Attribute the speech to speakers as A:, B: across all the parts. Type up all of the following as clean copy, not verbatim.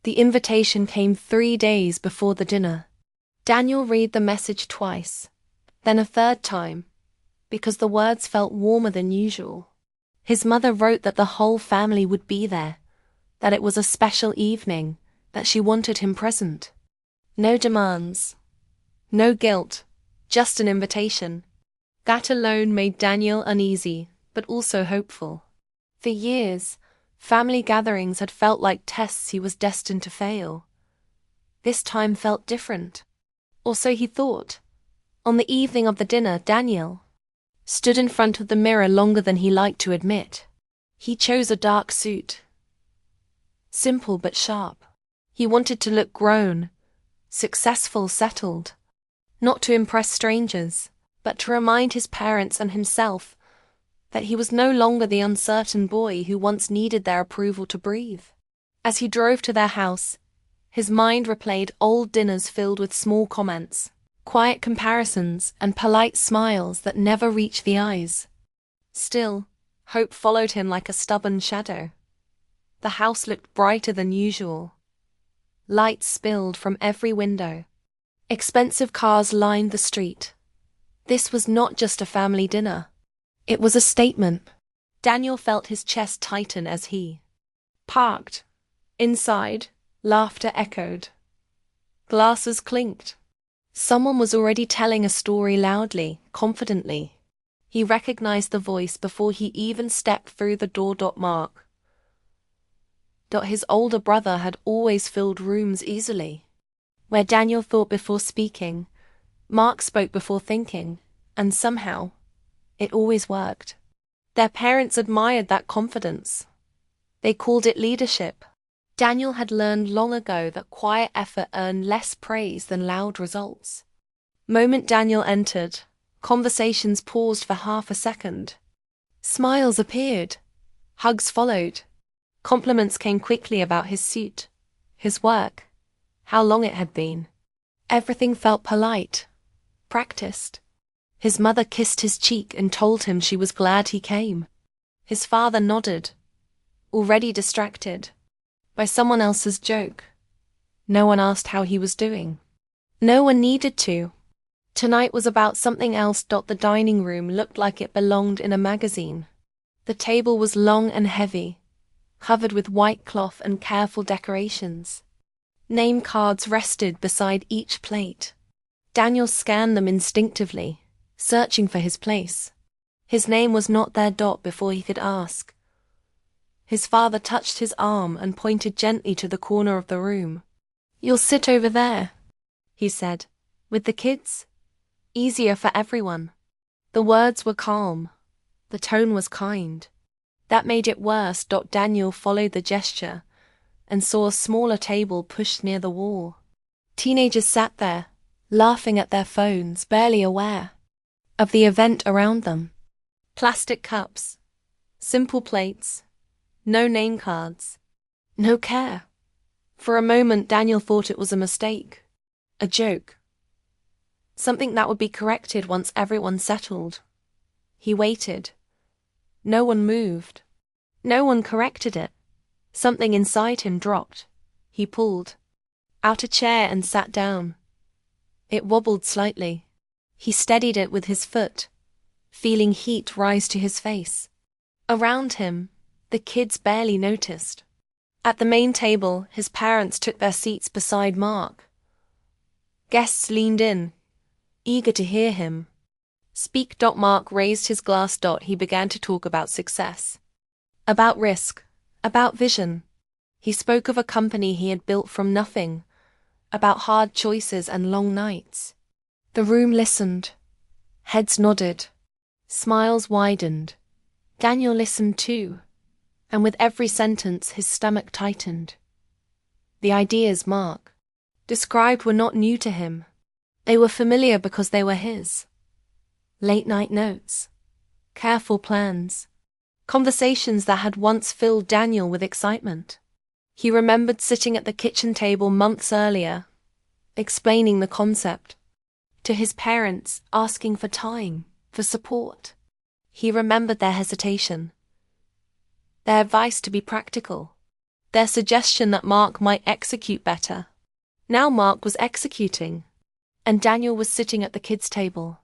A: The invitation came 3 days before the dinner. Daniel read the message twice, then a third time, because the words felt warmer than usual. His mother wrote that the whole family would be there, that it was a special evening, that she wanted him present. No demands, no guilt, just an invitation. That alone made Daniel uneasy, but also hopeful. For years, family gatherings had felt like tests he was destined to fail. This time felt different. Or so he thought. On the evening of the dinner, Daniel stood in front of the mirror longer than he liked to admit. He chose a dark suit. Simple but sharp. He wanted to look grown, successful, settled. Not to impress strangers, but to remind his parents and himself that he was no longer the uncertain boy who once needed their approval to breathe. As he drove to their house, his mind replayed old dinners filled with small comments, quiet comparisons, and polite smiles that never reached the eyes. Still, hope followed him like a stubborn shadow. The house looked brighter than usual. Lights spilled from every window. Expensive cars lined the street. This was not just a family dinner. It was a statement. Daniel felt his chest tighten as he parked. Inside, laughter echoed. Glasses clinked. Someone was already telling a story loudly, confidently. He recognized the voice before he even stepped through the door. Mark. His older brother had always filled rooms easily. Where Daniel thought before speaking, Mark spoke before thinking, and somehow, it always worked. Their parents admired that confidence. They called it leadership. Daniel had learned long ago that quiet effort earned less praise than loud results. Moment Daniel entered, conversations paused for half a second. Smiles appeared. Hugs followed. Compliments came quickly about his suit, his work, how long it had been. Everything felt polite, practiced. His mother kissed his cheek and told him she was glad he came. His father nodded, already distracted by someone else's joke. No one asked how he was doing. No one needed to. Tonight was about something else. The dining room looked like it belonged in a magazine. The table was long and heavy, covered with white cloth and careful decorations. Name cards rested beside each plate. Daniel scanned them instinctively, searching for his place. His name was not there. Before he could ask, his father touched his arm and pointed gently to the corner of the room. "You'll sit over there," he said. "With the kids? Easier for everyone." The words were calm. The tone was kind. That made it worse. Daniel followed the gesture and saw a smaller table pushed near the wall. Teenagers sat there, laughing at their phones, barely aware of the event around them. Plastic cups, simple plates, no name cards, no care. For a moment, Daniel thought it was a mistake, a joke, something that would be corrected once everyone settled. He waited. No one moved. No one corrected it. Something inside him dropped. He pulled out a chair and sat down. It wobbled slightly. He steadied it with his foot, feeling heat rise to his face. Around him, the kids barely noticed. At the main table, his parents took their seats beside Mark. Guests leaned in, eager to hear him speak. Mark raised his glass. He began to talk about success, about risk, about vision. He spoke of a company he had built from nothing, about hard choices and long nights. The room listened. Heads nodded. Smiles widened. Daniel listened too, and with every sentence his stomach tightened. The ideas Mark described were not new to him. They were familiar because they were his. Late-night notes, careful plans, conversations that had once filled Daniel with excitement. He remembered sitting at the kitchen table months earlier, explaining the concept to his parents, asking for time, for support. He remembered their hesitation, their advice to be practical. their suggestion that Mark might execute better. Now Mark was executing, and Daniel was sitting at the kids' table.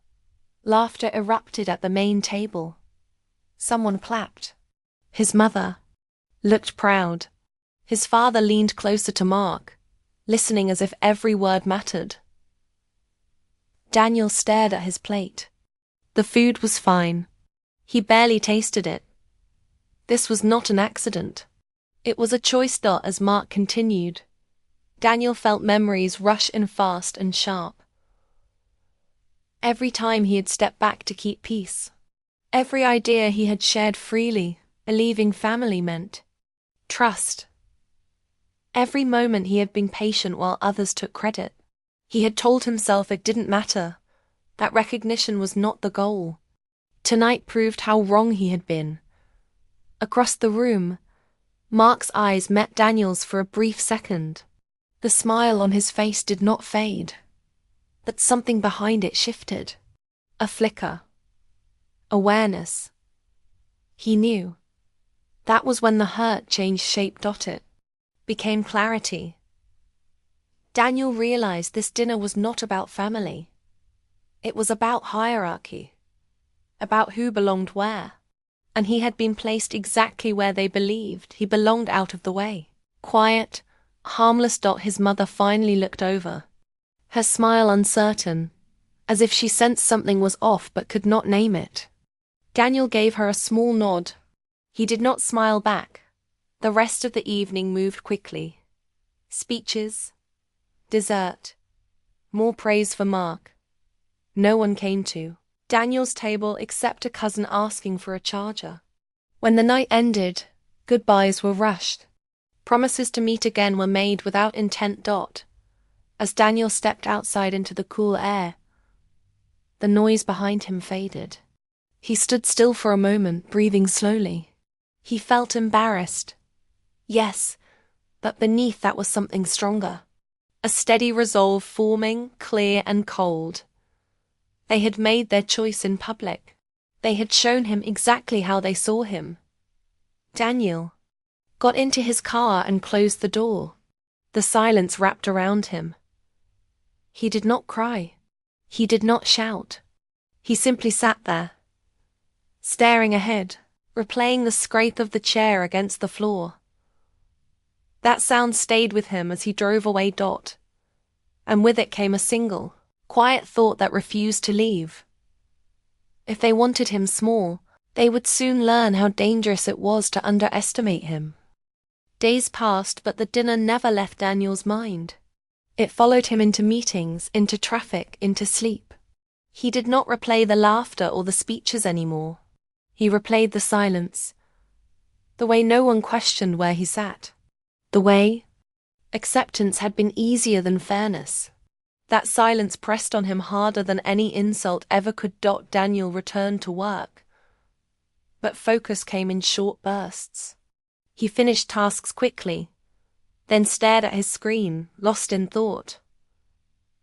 A: Laughter erupted at the main table. Someone clapped. His mother looked proud. His father leaned closer to Mark, listening as if every word mattered. Daniel stared at his plate. The food was fine. He barely tasted it. This was not an accident. It was a choice. As Mark continued, Daniel felt memories rush in fast and sharp. Every time he had stepped back to keep peace. Every idea he had shared freely, leaving family meant trust. Every moment he had been patient while others took credit. He had told himself it didn't matter, that recognition was not the goal. Tonight proved how wrong he had been. Across the room, Mark's eyes met Daniel's for a brief second. The smile on his face did not fade, but something behind it shifted. A flicker. Awareness. He knew. That was when the hurt changed shape. It became clarity. Daniel realized this dinner was not about family. It was about hierarchy. About who belonged where. And he had been placed exactly where they believed he belonged, out of the way. Quiet, harmless. His mother finally looked over. Her smile uncertain, as if she sensed something was off but could not name it. Daniel gave her a small nod. He did not smile back. The rest of the evening moved quickly. Speeches, dessert, more praise for Mark. No one came to Daniel's table except a cousin asking for a charger. When the night ended, goodbyes were rushed. Promises to meet again were made without intent. As Daniel stepped outside into the cool air, the noise behind him faded. He stood still for a moment, breathing slowly. He felt embarrassed. Yes, but beneath that was something stronger. A steady resolve forming, clear and cold. They had made their choice in public. They had shown him exactly how they saw him. Daniel got into his car and closed the door. The silence wrapped around him. He did not cry. He did not shout. He simply sat there, staring ahead, replaying the scrape of the chair against the floor. That sound stayed with him as he drove away. And with it came a single, quiet thought that refused to leave. If they wanted him small, they would soon learn how dangerous it was to underestimate him. Days passed, but the dinner never left Daniel's mind. It followed him into meetings, into traffic, into sleep. He did not replay the laughter or the speeches anymore. He replayed the silence, the way no one questioned where he sat, the way acceptance had been easier than fairness. That silence pressed on him harder than any insult ever could. Daniel returned to work, but focus came in short bursts. He finished tasks quickly, then stared at his screen, lost in thought.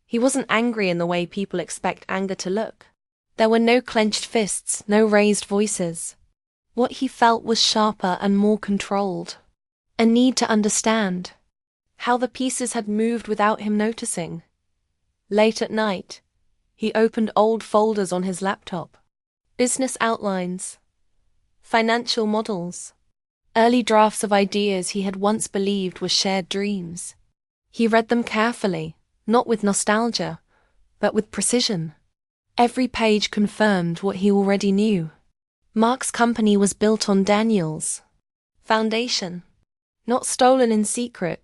A: He wasn't angry in the way people expect anger to look. There were no clenched fists, no raised voices. What he felt was sharper and more controlled. A need to understand how the pieces had moved without him noticing. Late at night, he opened old folders on his laptop. Business outlines, financial models, early drafts of ideas he had once believed were shared dreams. He read them carefully, not with nostalgia, but with precision. Every page confirmed what he already knew. Mark's company was built on Daniel's foundation, not stolen in secret,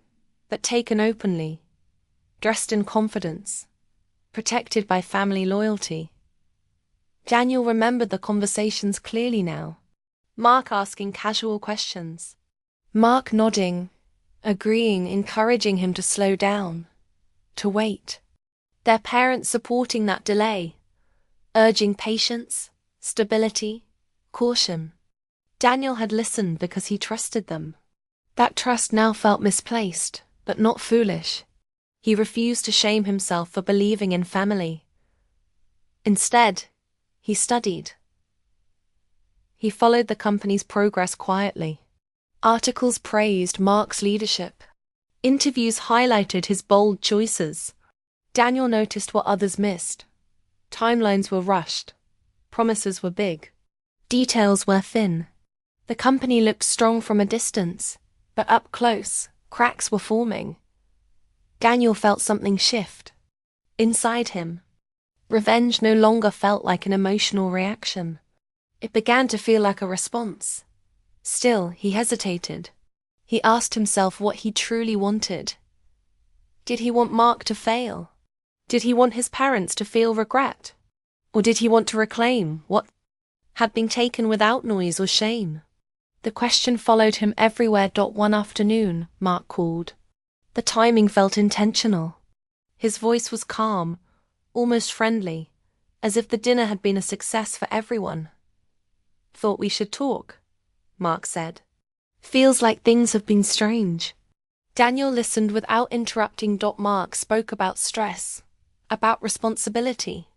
A: but taken openly, dressed in confidence, protected by family loyalty. Daniel remembered the conversations clearly now. Mark asking casual questions. Mark nodding, agreeing, encouraging him to slow down, to wait. Their parents supporting that delay, urging patience, stability, caution. Daniel had listened because he trusted them. That trust now felt misplaced, but not foolish. He refused to shame himself for believing in family. Instead, he studied. He followed the company's progress quietly. Articles praised Mark's leadership. Interviews highlighted his bold choices. Daniel noticed what others missed. Timelines were rushed. Promises were big. Details were thin. The company looked strong from a distance, but up close, cracks were forming. Daniel felt something shift. Inside him, revenge no longer felt like an emotional reaction. It began to feel like a response. Still, he hesitated. He asked himself what he truly wanted. Did he want Mark to fail? Did he want his parents to feel regret? Or did he want to reclaim what had been taken without noise or shame? The question followed him everywhere. One afternoon, Mark called. The timing felt intentional. His voice was calm, almost friendly, as if the dinner had been a success for everyone. Thought we should talk, Mark said. Feels like things have been strange. Daniel listened without interrupting. Mark spoke about stress, about responsibility,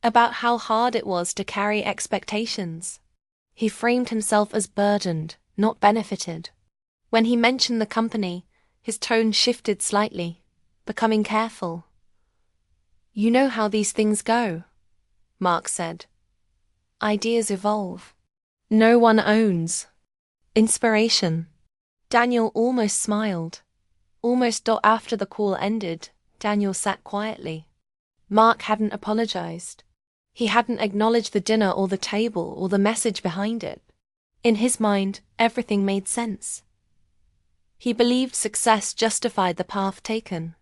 A: about how hard it was to carry expectations. He framed himself as burdened, not benefited. When he mentioned the company, his tone shifted slightly, becoming careful. You know how these things go, Mark said. Ideas evolve. No one owns inspiration. Daniel almost smiled. Almost. After the call ended, Daniel sat quietly. Mark hadn't apologized. He hadn't acknowledged the dinner or the table or the message behind it. In his mind, everything made sense. He believed success justified the path taken.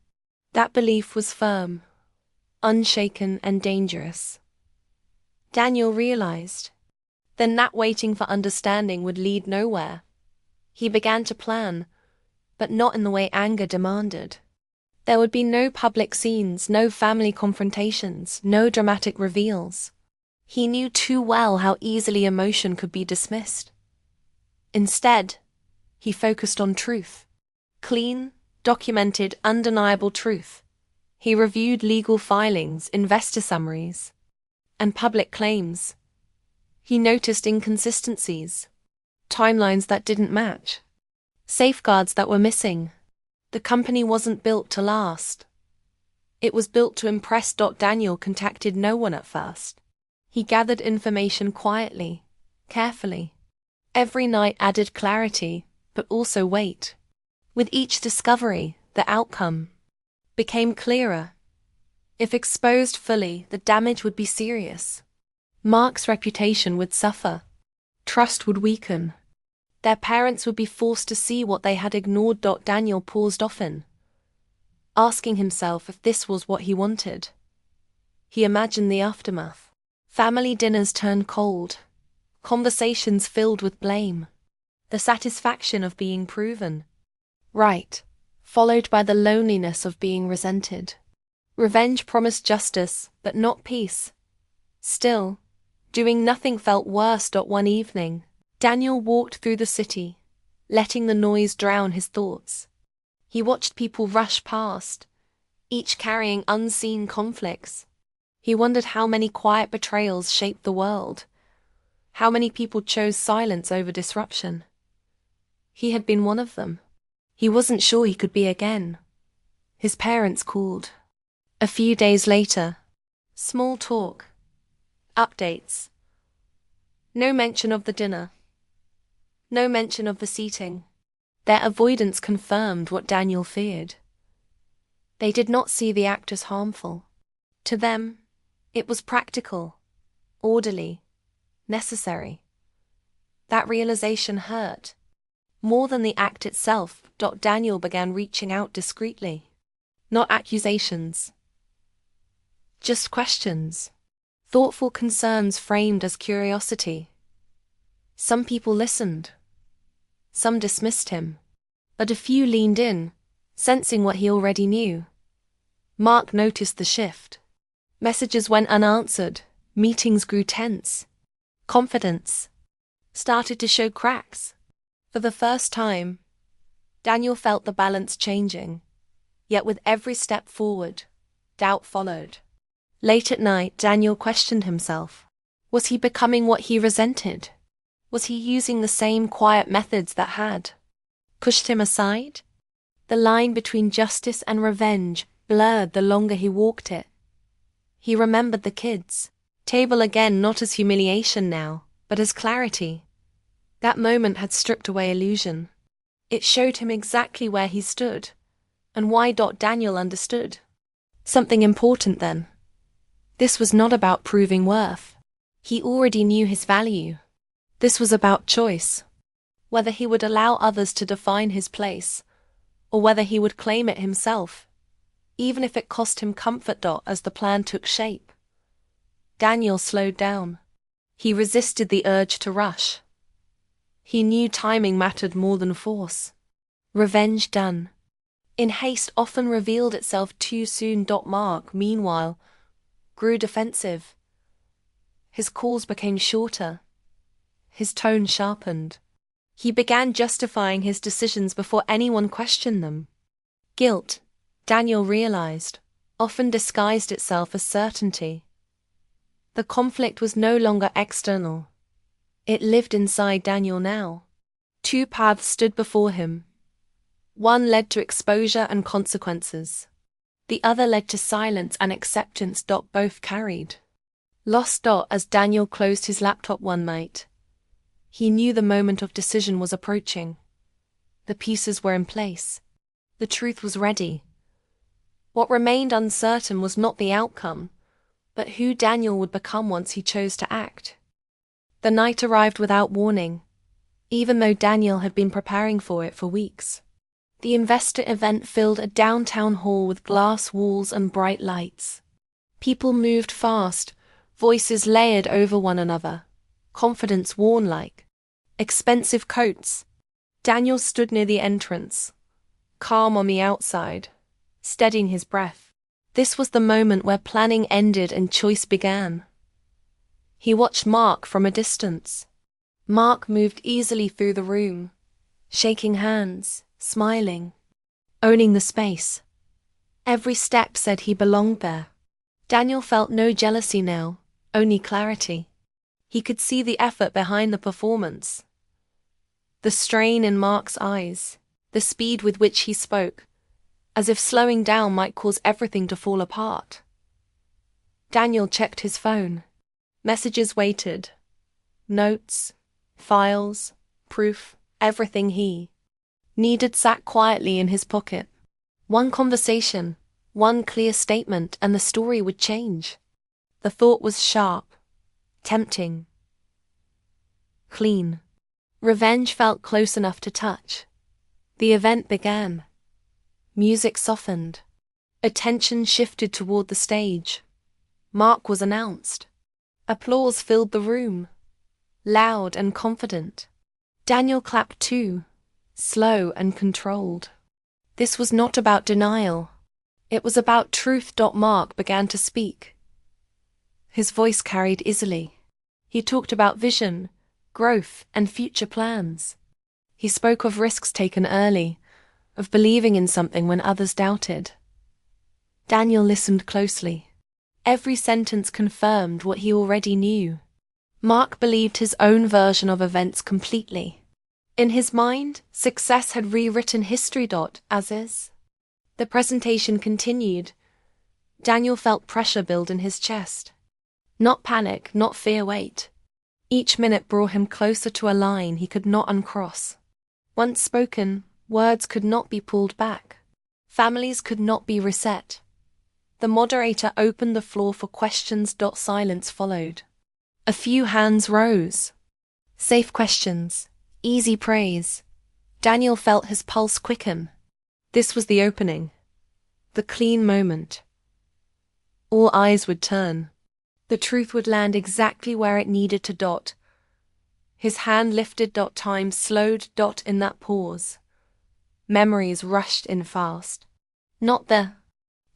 A: That belief was firm, unshaken, and dangerous. Daniel realized. Then that waiting for understanding would lead nowhere. He began to plan, but not in the way anger demanded. There would be no public scenes, no family confrontations, no dramatic reveals. He knew too well how easily emotion could be dismissed. Instead, he focused on truth. Clean, documented, undeniable truth. He reviewed legal filings, investor summaries, and public claims. He noticed inconsistencies, timelines that didn't match, safeguards that were missing. The company wasn't built to last. It was built to impress. Daniel contacted no one at first. He gathered information quietly, carefully. Every night added clarity, but also weight. With each discovery, the outcome became clearer. If exposed fully, the damage would be serious. Mark's reputation would suffer. Trust would weaken. Their parents would be forced to see what they had ignored. Daniel paused often, asking himself if this was what he wanted. He imagined the aftermath. Family dinners turned cold. Conversations filled with blame. The satisfaction of being proven right, followed by the loneliness of being resented. Revenge promised justice, but not peace. Still, doing nothing felt worse. One evening, Daniel walked through the city, letting the noise drown his thoughts. He watched people rush past, each carrying unseen conflicts. He wondered how many quiet betrayals shaped the world, how many people chose silence over disruption. He had been one of them. He wasn't sure he could be again. His parents called. A few days later, small talk, updates. No mention of the dinner. No mention of the seating. Their avoidance confirmed what Daniel feared. They did not see the act as harmful. To them, it was practical, orderly, necessary. That realization hurt. More than the act itself. Daniel began reaching out discreetly. Not accusations. Just questions. Thoughtful concerns framed as curiosity. Some people listened. Some dismissed him. But a few leaned in, sensing what he already knew. Mark noticed the shift. Messages went unanswered. Meetings grew tense. Confidence started to show cracks. For the first time, Daniel felt the balance changing. Yet with every step forward, doubt followed. Late at night, Daniel questioned himself. Was he becoming what he resented? Was he using the same quiet methods that had pushed him aside. The line between justice and revenge blurred the longer he walked it. He remembered the kids' table again, not as humiliation now, but as clarity. That moment had stripped away illusion. It showed him exactly where he stood, and why. Daniel understood something important then. This was not about proving worth. He already knew his value. This was about choice. Whether he would allow others to define his place, or whether he would claim it himself, even if it cost him comfort. As the plan took shape, Daniel slowed down. He resisted the urge to rush. He knew timing mattered more than force. Revenge done in haste often revealed itself too soon. Mark, meanwhile, grew defensive. His calls became shorter. His tone sharpened. He began justifying his decisions before anyone questioned them. Guilt, Daniel realized, often disguised itself as certainty. The conflict was no longer external. It lived inside Daniel now. Two paths stood before him. One led to exposure and consequences. The other led to silence and acceptance. Both carried loss. As Daniel closed his laptop one night, he knew the moment of decision was approaching. The pieces were in place. The truth was ready. What remained uncertain was not the outcome, but who Daniel would become once he chose to act. The night arrived without warning, even though Daniel had been preparing for it for weeks. The investor event filled a downtown hall with glass walls and bright lights. People moved fast, voices layered over one another, confidence worn like expensive coats. Daniel stood near the entrance, calm on the outside, steadying his breath. This was the moment where planning ended and choice began. He watched Mark from a distance. Mark moved easily through the room, shaking hands, smiling, owning the space. Every step said he belonged there. Daniel felt no jealousy now, only clarity. He could see the effort behind the performance, the strain in Mark's eyes, the speed with which he spoke, as if slowing down might cause everything to fall apart. Daniel checked his phone. Messages waited. Notes, files, proof, everything he needed sat quietly in his pocket. One conversation, one clear statement, and the story would change. The thought was sharp, tempting, clean. Revenge felt close enough to touch. The event began. Music softened. Attention shifted toward the stage. Mark was announced. Applause filled the room, loud and confident. Daniel clapped too, slow and controlled. This was not about denial. It was about truth. Mark began to speak. His voice carried easily. He talked about vision, growth, and future plans. He spoke of risks taken early, of believing in something when others doubted. Daniel listened closely. Every sentence confirmed what he already knew. Mark believed his own version of events completely. In his mind, success had rewritten history. As is. The presentation continued. Daniel felt pressure build in his chest. Not panic, not fear. Wait. Each minute brought him closer to a line he could not uncross. Once spoken, words could not be pulled back. Families could not be reset. The moderator opened the floor for questions. Silence followed. A few hands rose. Safe questions, easy praise. Daniel felt his pulse quicken. This was the opening. The clean moment. All eyes would turn. The truth would land exactly where it needed to. His hand lifted. Time slowed. In that pause. Memories rushed in fast. Not the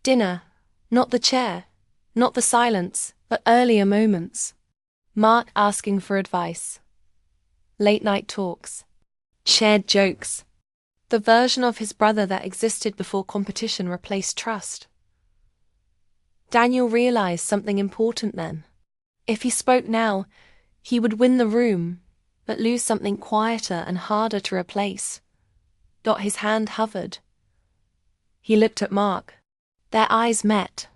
A: dinner, not the chair, not the silence, but earlier moments. Mark asking for advice. Late night talks. Shared jokes. The version of his brother that existed before competition replaced trust. Daniel realized something important then. If he spoke now, he would win the room, but lose something quieter and harder to replace. His hand hovered. He looked at Mark. Their eyes met.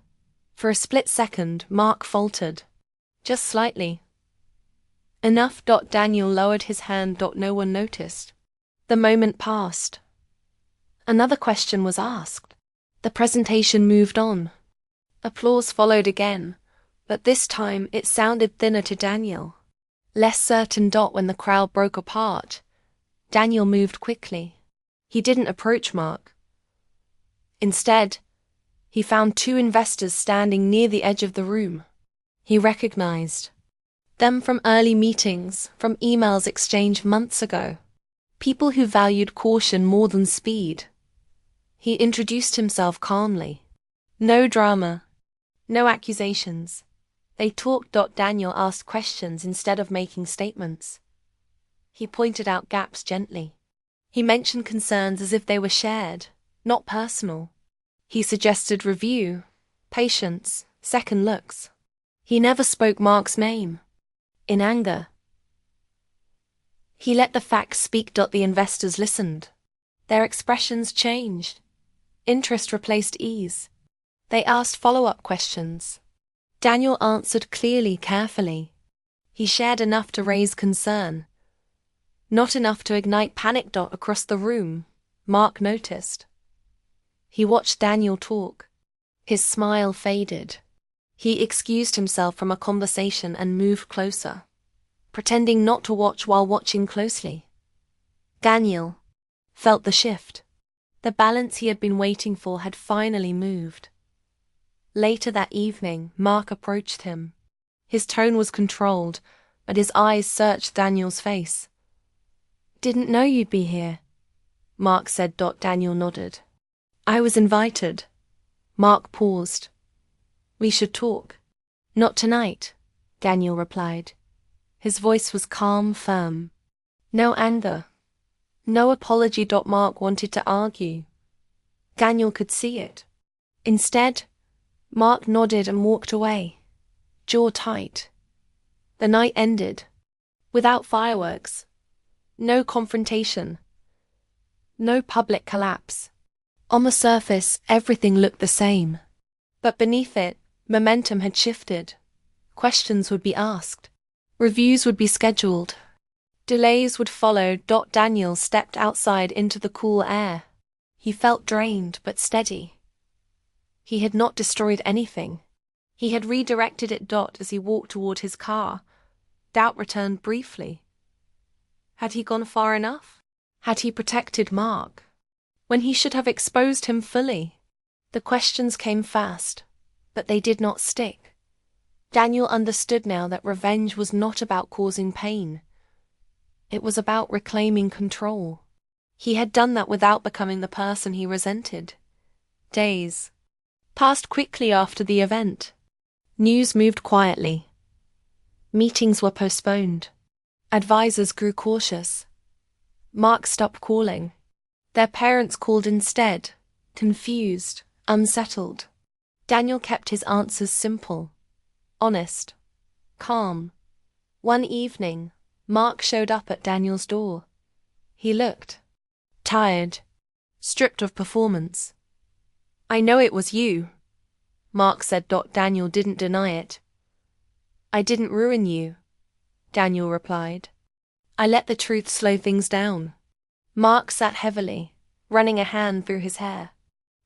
A: For a split second, Mark faltered. Just slightly. Enough. Daniel lowered his hand. No one noticed. The moment passed. Another question was asked. The presentation moved on. Applause followed again, but this time it sounded thinner to Daniel. Less certain. When the crowd broke apart, Daniel moved quickly. He didn't approach Mark. Instead, he found two investors standing near the edge of the room. He recognized them from early meetings, from emails exchanged months ago. People who valued caution more than speed. He introduced himself calmly. No drama. No accusations. They talked. Daniel asked questions instead of making statements. He pointed out gaps gently. He mentioned concerns as if they were shared, not personal. He suggested review, patience, second looks. He never spoke Mark's name. In anger, he let the facts speak. The investors listened. Their expressions changed. Interest replaced ease. They asked follow-up questions. Daniel answered clearly, carefully. He shared enough to raise concern. Not enough to ignite panic. Across the room, Mark noticed. He watched Daniel talk. His smile faded. He excused himself from a conversation and moved closer, pretending not to watch while watching closely. Daniel felt the shift. The balance he had been waiting for had finally moved. Later that evening, Mark approached him. His tone was controlled, but his eyes searched Daniel's face. "Didn't know you'd be here," Mark said. Daniel nodded. "I was invited." Mark paused. "We should talk." "Not tonight," Daniel replied. His voice was calm, firm. No anger. No apology. Mark wanted to argue. Daniel could see it. Instead, Mark nodded and walked away, jaw tight. The night ended. Without fireworks. No confrontation. No public collapse. On the surface, everything looked the same. But beneath it, momentum had shifted. Questions would be asked. Reviews would be scheduled. Delays would follow. Daniel stepped outside into the cool air. He felt drained but steady. He had not destroyed anything. He had redirected it. As he walked toward his car, doubt returned briefly. Had he gone far enough? Had he protected Mark when he should have exposed him fully? The questions came fast, but they did not stick. Daniel understood now that revenge was not about causing pain. It was about reclaiming control. He had done that without becoming the person he resented. Days passed quickly after the event. News moved quietly. Meetings were postponed. Advisors grew cautious. Mark stopped calling. Their parents called instead, confused, unsettled. Daniel kept his answers simple, honest, calm. One evening, Mark showed up at Daniel's door. He looked tired, stripped of performance. "I know it was you," Mark said. Daniel didn't deny it. "I didn't ruin you," Daniel replied. "I let the truth slow things down." Mark sat heavily, running a hand through his hair.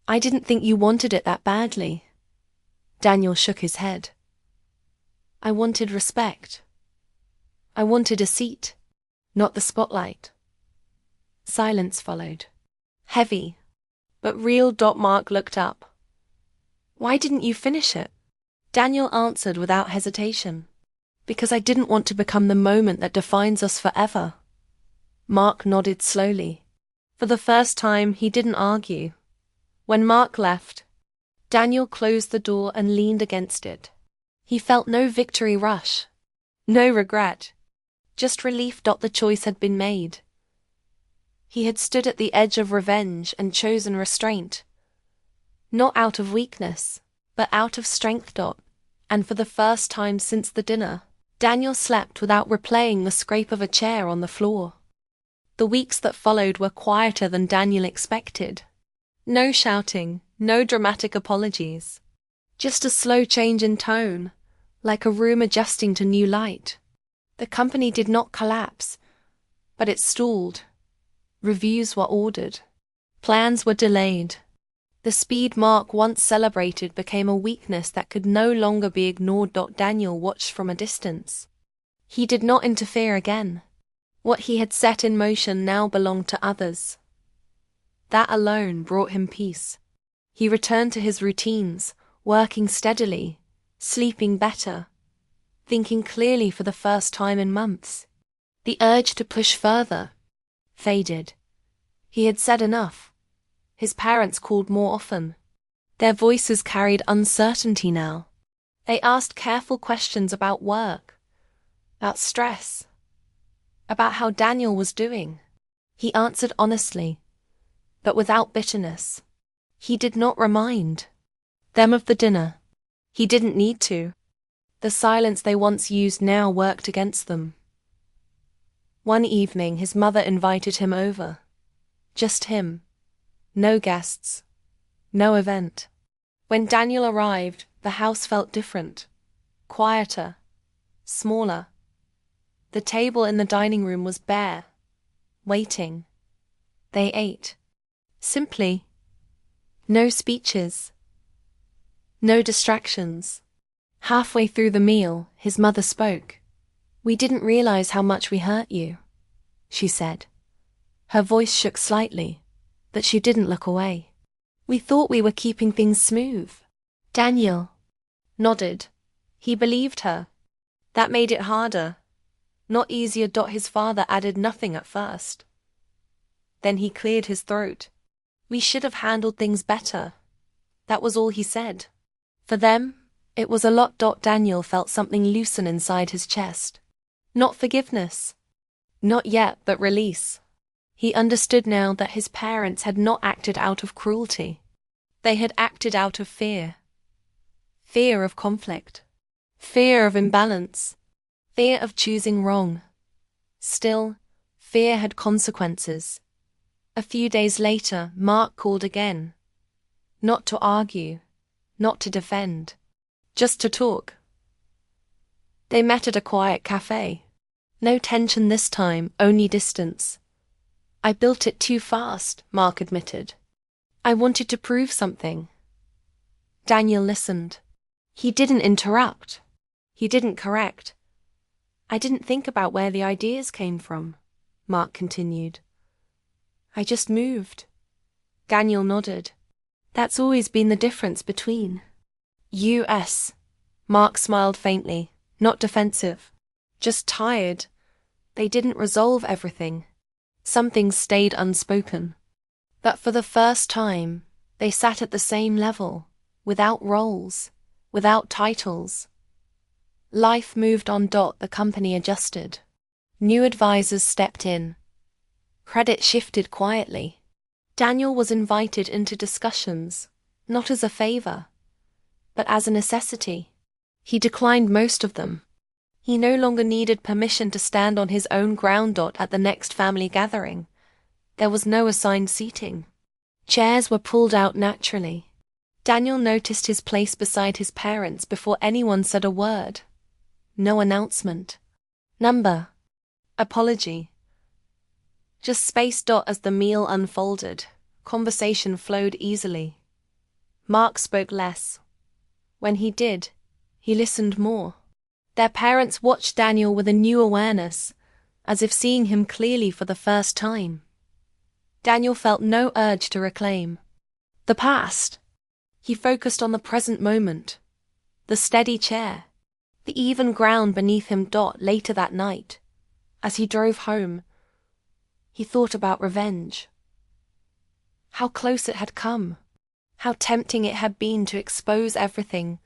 A: "I didn't think you wanted it that badly." Daniel shook his head. "I wanted respect. I wanted a seat, not the spotlight." Silence followed. Heavy, but real. Mark looked up. "Why didn't you finish it?" Daniel answered without hesitation. "Because I didn't want to become the moment that defines us forever." Mark nodded slowly. For the first time, he didn't argue. When Mark left, Daniel closed the door and leaned against it. He felt no victory rush, no regret, just relief. The choice had been made. He had stood at the edge of revenge and chosen restraint. Not out of weakness, but out of strength. And for the first time since the dinner, Daniel slept without replaying the scrape of a chair on the floor. The weeks that followed were quieter than Daniel expected. No shouting, no dramatic apologies. Just a slow change in tone, like a room adjusting to new light. The company did not collapse, but it stalled. Reviews were ordered. Plans were delayed. The speed Mark once celebrated became a weakness that could no longer be ignored. Daniel watched from a distance. He did not interfere again. What he had set in motion now belonged to others. That alone brought him peace. He returned to his routines, working steadily, sleeping better, thinking clearly for the first time in months. The urge to push further faded. He had said enough. His parents called more often. Their voices carried uncertainty now. They asked careful questions about work, about stress, about how Daniel was doing. He answered honestly, but without bitterness. He did not remind them of the dinner. He didn't need to. The silence they once used now worked against them. One evening his mother invited him over. Just him. No guests. No event. When Daniel arrived, the house felt different. Quieter. Smaller. The table in the dining room was bare. Waiting. They ate. Simply. No speeches. No distractions. Halfway through the meal, his mother spoke. "We didn't realize how much we hurt you," she said. Her voice shook slightly, but she didn't look away. "We thought we were keeping things smooth." Daniel nodded. He believed her. That made it harder, not easier. His father added nothing at first. Then he cleared his throat. "We should have handled things better." That was all he said. For them, it was a lot. Daniel felt something loosen inside his chest. Not forgiveness. Not yet, but release. He understood now that his parents had not acted out of cruelty. They had acted out of fear. Fear of conflict. Fear of imbalance. Fear of choosing wrong. Still, fear had consequences. A few days later, Mark called again. Not to argue, not to defend, just to talk. They met at a quiet cafe. No tension this time, only distance. "I built it too fast," Mark admitted. "I wanted to prove something." Daniel listened. He didn't interrupt. He didn't correct. "I didn't think about where the ideas came from," Mark continued. "I just moved." Daniel nodded. "That's always been the difference between us." Mark smiled faintly, not defensive. Just tired. They didn't resolve everything. Some things stayed unspoken. But for the first time, they sat at the same level, without roles, without titles. Life moved on. The company adjusted. New advisors stepped in. Credit shifted quietly. Daniel was invited into discussions, not as a favor, but as a necessity. He declined most of them. He no longer needed permission to stand on his own ground. At the next family gathering, there was no assigned seating. Chairs were pulled out naturally. Daniel noticed his place beside his parents before anyone said a word. No announcement. Number. Apology. Just space. As the meal unfolded, conversation flowed easily. Mark spoke less. When he did, he listened more. Their parents watched Daniel with a new awareness, as if seeing him clearly for the first time. Daniel felt no urge to reclaim the past. He focused on the present moment, the steady chair, the even ground beneath him. Later that night, as he drove home, he thought about revenge. How close it had come. How tempting it had been to expose everything,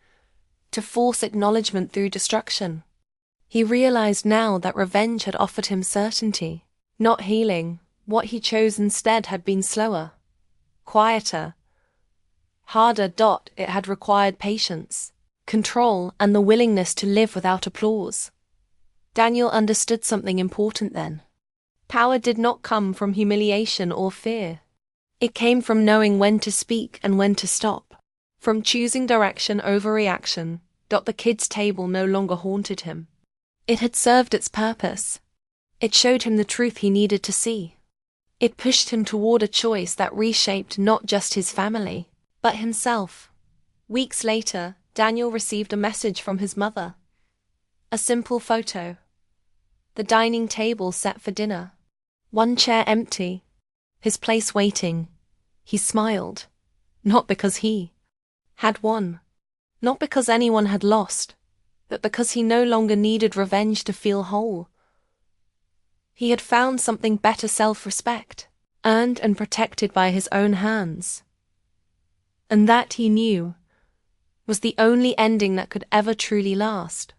A: to force acknowledgement through destruction. He realized now that revenge had offered him certainty, not healing. What he chose instead had been slower, quieter, harder. It had required patience, control, and the willingness to live without applause. Daniel understood something important then. Power did not come from humiliation or fear. It came from knowing when to speak and when to stop. From choosing direction over reaction. The kids' table no longer haunted him. It had served its purpose. It showed him the truth he needed to see. It pushed him toward a choice that reshaped not just his family, but himself. Weeks later, Daniel received a message from his mother. A simple photo. The dining table set for dinner. One chair empty. His place waiting. He smiled. Not because he had won. Not because anyone had lost, but because he no longer needed revenge to feel whole. He had found something better: self-respect, earned and protected by his own hands. And that, he knew, was the only ending that could ever truly last.